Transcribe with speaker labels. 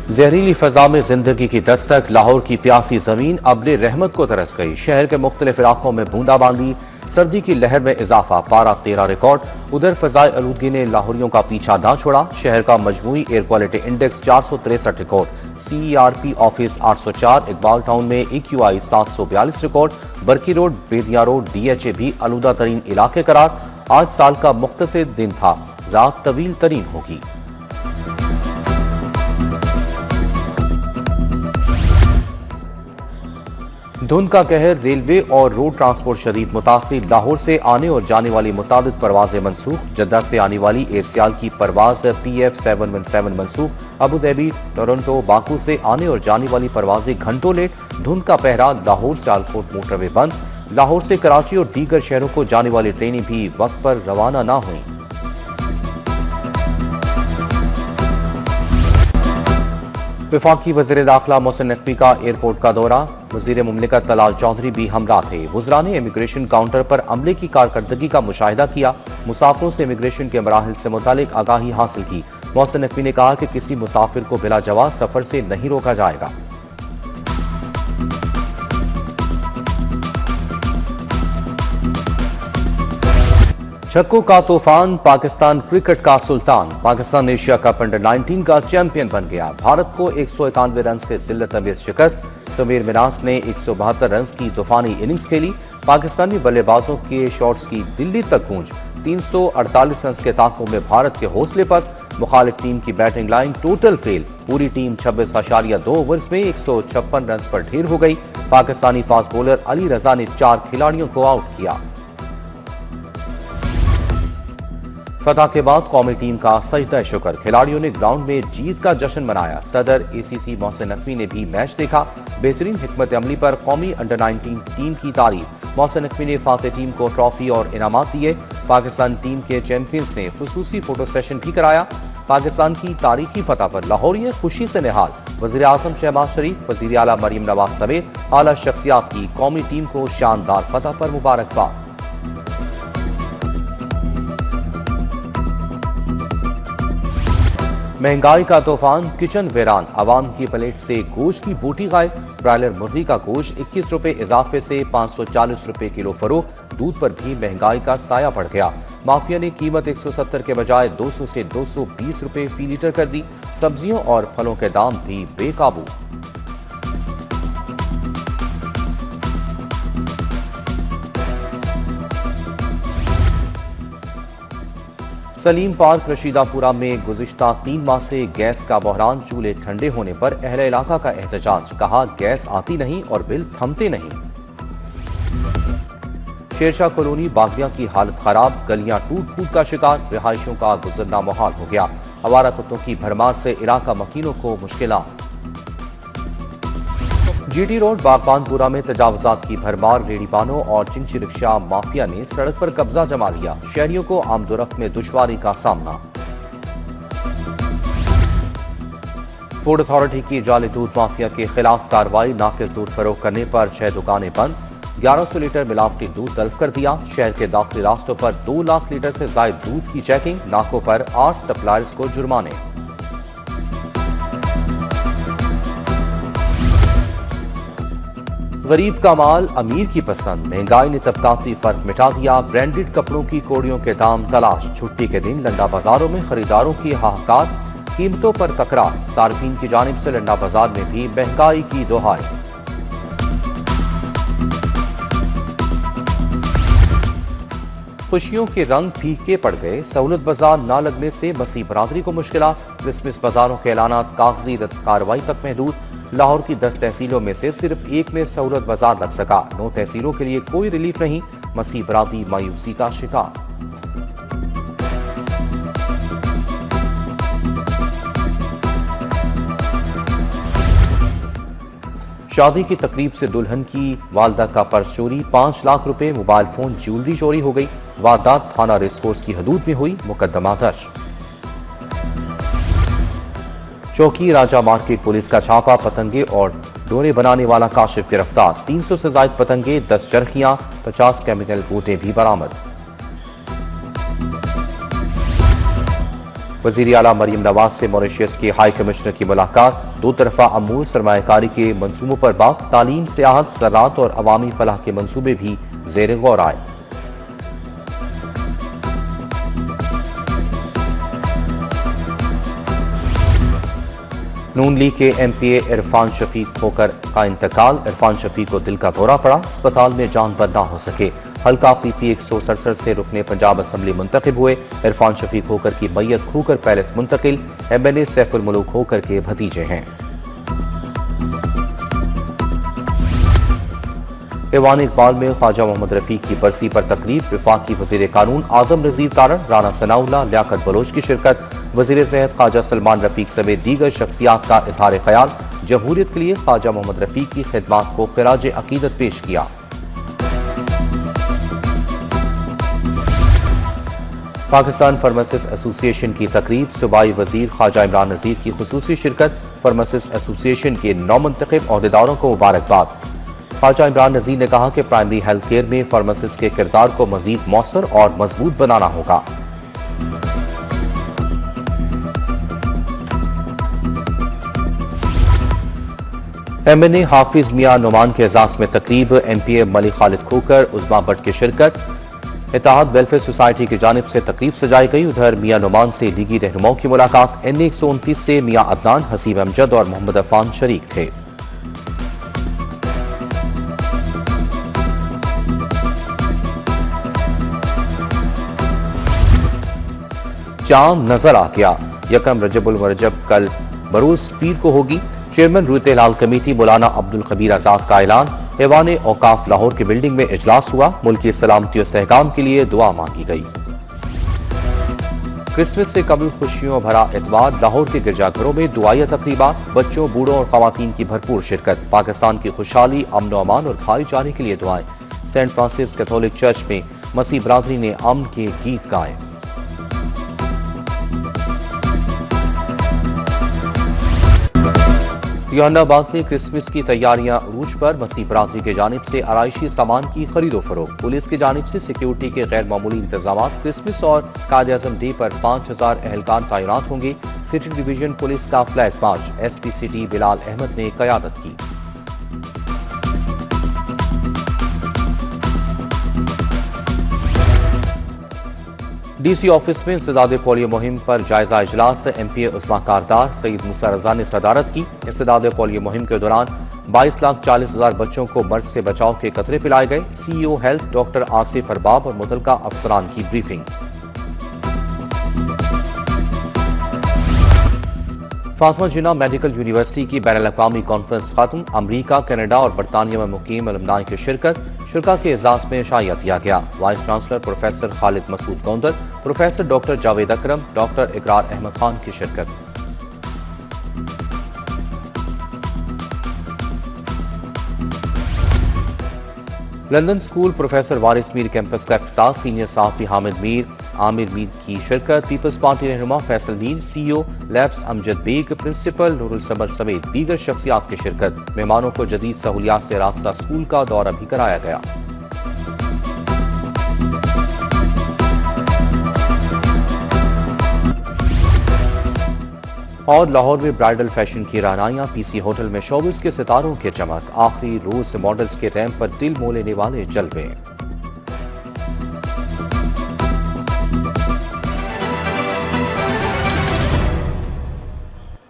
Speaker 1: जहरीली फजा में जिंदगी की दस्तक, लाहौर की प्यासी जमीन अब्ले रहमत को तरस गई। शहर के मुख्तलिफ इलाकों में बूंदाबांदी, सर्दी की लहर में इजाफा, पारा 13 रिकॉर्ड। उधर फजाई आलूदगी ने लाहौरियों का पीछा ना छोड़ा। शहर का मजमूई air quality index 463 record, CERP office 804, Iqbal town में AQI 742 record. Barki road, Bedian road, DHA भी आलूदा तरीन इलाके करार। आज साल का मुख्तसर दिन था, रात तवील तरीन होगी। धुंध का कहर, रेलवे और रोड ट्रांसपोर्ट शदीद मुतासिर। लाहौर से आने और जाने वाली मुतादिद परवाजें मनसूख। जद्दा से आने वाली एयरसियाल की परवाज PF 717 मनसूख। अबू धाबी, टोरंटो, बाकू से आने और जाने वाली परवाजें घंटों लेट। धुंध का पहरा, लाहौर सियालकोट मोटरवे बंद। लाहौर से कराची और दीगर शहरों को जाने वाली ट्रेनें भी वक्त पर रवाना ना हुई। वफाकी वज़ीर दाखिला मोहसिन नकवी का एयरपोर्ट का दौरा। वज़ीर मुमलिकत तलाल चौधरी भी हमरा थे। वज़रा ने इमिग्रेशन काउंटर पर अमले की कारकर्दगी का मुशाहिदा किया। मुसाफिरों से इमिग्रेशन के मराहिल से मुतालिक आगाही हासिल की। मोहसिन नकवी ने कहा कि किसी मुसाफिर को बिला जवाब सफर से नहीं रोका जाएगा। छक्कों का तूफान, पाकिस्तान क्रिकेट का सुल्तान। पाकिस्तान एशिया कप अंडर 19 का चैंपियन बन गया। भारत को 191 रन से जिल्लत अमेज शिकस्त। समीर मिनास ने 172 रन की तूफानी इनिंग्स खेली। पाकिस्तानी बल्लेबाजों के शॉट्स की दिल्ली तक गूंज। 348 रन के ताकों में भारत के हौसले पस्त। मुखालिफ टीम की बैटिंग लाइन टोटल फेल। पूरी टीम 26.2 ओवर्स में 156 रन पर ढेर हो गई। पाकिस्तानी फास्ट बॉलर अली रजा ने 4 खिलाड़ियों को आउट किया। फतह के बाद कौमी टीम का सजदा शुक्र। खिलाड़ियों ने ग्राउंड में जीत का जश्न मनाया। सदर ACC मोहसिन नकवी ने भी मैच देखा। बेहतरीन हिकमत अमली पर कौमी अंडर 19 टीम की तारीफ। मोहसिन नकवी ने फातह टीम को ट्रॉफी और इनामात दिए। पाकिस्तान टीम के चैंपियंस ने खुसूसी फोटो सेशन भी कराया। पाकिस्तान की तारीखी फतह पर लाहौरिये खुशी से निहाल। वज़ीर आज़म शहबाज शरीफ, वज़ीर आला मरियम नवाज समेत आला शख्सियात की कौमी टीम को शानदार फतह पर मुबारकबाद। महंगाई का तूफान, किचन वीरान। आवाम की प्लेट से गोश्त की बूटी गायब। ब्रायलर मुर्गी का गोश्त 21 रुपए इजाफे से 540 रुपए किलो फरोख्त। दूध पर भी महंगाई का साया पड़ गया। माफिया ने कीमत 170 के बजाय 200 से 220 रुपए फी लीटर कर दी। सब्जियों और फलों के दाम भी बेकाबू। सलीम पार्क रशीदापुरा में गुज़िश्ता 3 माह से गैस का बहरान। चूल्हे ठंडे होने पर अहले इलाका का एहतजाज। कहा गैस आती नहीं और बिल थमते नहीं। शेरशाह कॉलोनी बागिया की हालत खराब। गलियां टूट फूट का शिकार। रिहायशियों का गुजरना मुहाल हो गया। आवारा कुत्तों की भरमार से इलाका मकीनों को मुश्किलात। GT रोड बागबानपुरा में तजावुजात की भरमार। रेहड़ीपानों और चिंची रिक्शा माफिया ने सड़क पर कब्जा जमा लिया। शहरियों को आमदोरफ्त में दुश्वारी का सामना। फूड अथॉरिटी की जाली दूध माफिया के खिलाफ कार्रवाई। नाकिस दूध फरोख्त करने पर 6 दुकानें बंद। 1100 लीटर मिलावटी दूध तल्फ कर दिया। शहर के दाखिली रास्तों पर 2 लाख लीटर से जायद दूध की चेकिंग। नाकों पर 8 सप्लायर्स को जुर्माने। गरीब का माल अमीर की पसंद। महंगाई ने तबकाती फर्क मिटा दिया। ब्रांडेड कपड़ों की कोड़ियों के दाम तलाश। छुट्टी के दिन लंडा बाजारों में खरीदारों की हाहाकार। कीमतों पर तकरार। सार्फिन की जानिब से लंडा बाजार में भी महंगाई की दोहाई। खुशियों के रंग फीके पड़ गए। सहूलत बाजार ना लगने से मसीह बरादरी को मुश्किलात। क्रिसमस बाजारों के ऐलानात कागजी कार्रवाई तक महदूद। लाहौर की 10 तहसीलों में से सिर्फ एक में सहूलत बाजार लग सका। 9 तहसीलों के लिए कोई रिलीफ नहीं। मसीह बरादरी मायूसी का शिकार। शादी की तकरीब से दुल्हन की वालदा का पर्स चोरी। 5 लाख रुपए, मोबाइल फोन, ज्वेलरी चोरी हो गई। वारदात थाना रेसकोर्स की हदूद में हुई। मुकदमा दर्ज। चौकी राजा मार्केट पुलिस का छापा। पतंगे और डोरे बनाने वाला काशिफ गिरफ्तार। 300 से जायद पतंगे, 10 चरखियां, 50 केमिकल बूटे भी बरामद। वज़ीर आला मरीम नवाज से मॉरिशस के हाई कमिश्नर की मुलाकात, दो तरफा अमूर सरमायाकारी के मंसूबों पर बात, तालीम, सियाहत, ज़राअत और अवामी फलाह के मंसूबे भी ज़ेर गौर आए। नून लीग के एमपीए इरफान शफीक होकर का इंतकाल। इरफान शफीक को दिल का दौरा पड़ा, अस्पताल में जान पर ना हो सके। हल्का पीपी 167 से रुकने पंजाब असम्बली मुंतखब हुए। इरफान शफीक होकर की मैयत खूकर पैलेस मुंतकिल। एमएलए सैफुल मुलूक होकर के भतीजे हैं। ईवान इकबाल में ख्वाजा मोहम्मद रफीक की बरसी पर तकरीब। वफाकी वज़ीर कानून आजम नज़ीर तारण, राना सनाउल्लाह, लियाकत बलोच की शिरकत। वज़ीर सेहत ख्वाजा सलमान रफीक समेत दीगर शख्सियात का इजहार ख्याल। जमहूरियत के लिए ख्वाजा मोहम्मद रफीक की खिदमात को खिराज अकीदत पेश किया। पाकिस्तान फार्मासिस्ट एसोसिएशन की तकरीब। सूबाई वजीर ख्वाजा इमरान नज़ीर की खुसूसी शिरकत। फार्मासिस्ट एसोसिएशन के नौमुंतखब ओहदेदारों को मुबारकबाद। ख्वाजा इमरान नज़ीर ने कहा कि प्राइमरी हेल्थ केयर में फार्मासिस्ट के किरदार को मजीद मौसर और मजबूत बनाना होगा। एमएनए हाफिज मियां नुमान के एजाज में तकरीब। एमपीए मलिक खालिद खोकर, उस्मा भट्ट की शिरकत। इत्तेहाद वेलफेयर सोसाइटी की जानिब से तकरीब सजाई गई। उधर मियां नुमान से लीगी रहनुमाओं की मुलाकात। NA 129 से मियां अदनान, हसीब अमजद और मोहम्मद अफान शरीक थे। चांद नजर आ गया। यकम रजबुल मुरजब कल बरोज पीर को होगी। चेयरमैन रूत हिलाल कमेटी मौलाना अब्दुल खबीर आजाद का ऐलान। ऐवान औकाफ लाहौर की बिल्डिंग में इजलास हुआ। मुल्क की सलामती और इस्तेहकाम के लिए दुआ मांगी गई। क्रिसमस से कबल खुशियों भरा एतवार। लाहौर के गिरजाघरों में दुआया तकरीबात। बच्चों, बूढ़ों और खवातीन की भरपूर शिरकत। पाकिस्तान की खुशहाली, अमन व अमान और भाईचारे के लिए दुआएं। सेंट फ्रांसिस कैथोलिक चर्च में मसीह बरादरी ने अमन के गीत गाए। जहानाबाद में क्रिसमस की तैयारियां उरूज पर। मसीह बरादरी की जानिब से आराइशी सामान की खरीदो फरोख्त। पुलिस की जानिब से सिक्योरिटी के गैर मामूली इंतजाम। क्रिसमस और कायद-ए-आज़म डे पर 5000 एहलकार तैनात होंगे। सिटी डिवीजन पुलिस का flag march SP city Bilal Ahmad ने क़यादत की। DC ऑफिस में इंसदाद पोलियो मुहिम पर जायजा इजलास। MPA उस्मा कारदार, सईद मूसा रजा ने सदारत की। इंसदाद पोलियो मुहिम के दौरान 22,40,000 बच्चों को मर्ज से बचाव के कतरे पिलाए गए। CEO health doctor Asif Arbab और मुतलका अफसरान की ब्रीफिंग। फातिमा जिन्ना मेडिकल यूनिवर्सिटी की बैनुल-अक़वामी कॉन्फ्रेंस खत्म। अमरीका, कनाडा और बरतानिया में मुकीम अलमनाई की शिरकत। शुरा के एजाज में शाया दिया गया। Vice chancellor professor Khalid Masood Gondal, professor doctor Javed Akram, doctor Iqrar Ahmad Khan की शिरकत। London school professor Waris Mir campus का इफ्तिताह। सीनियर सहाफ़ी हामिद मीर, आमिर मीर की शिरकत। पीपल्स पार्टी रहनुमा Faisal Mir, CEO labs Amjad Baig, principal Noorul Samar समेत दीगर शख्सियात की शिरकत। मेहमानों को जदीद सहूलियात से रास्ता स्कूल का दौरा भी कराया गया। और लाहौर में ब्राइडल फैशन की रानाइयां। PC होटल में शोबिस के सितारों के चमक। आखिरी रोज मॉडल्स के रैंप पर दिल मोह लेने वाले जलवे।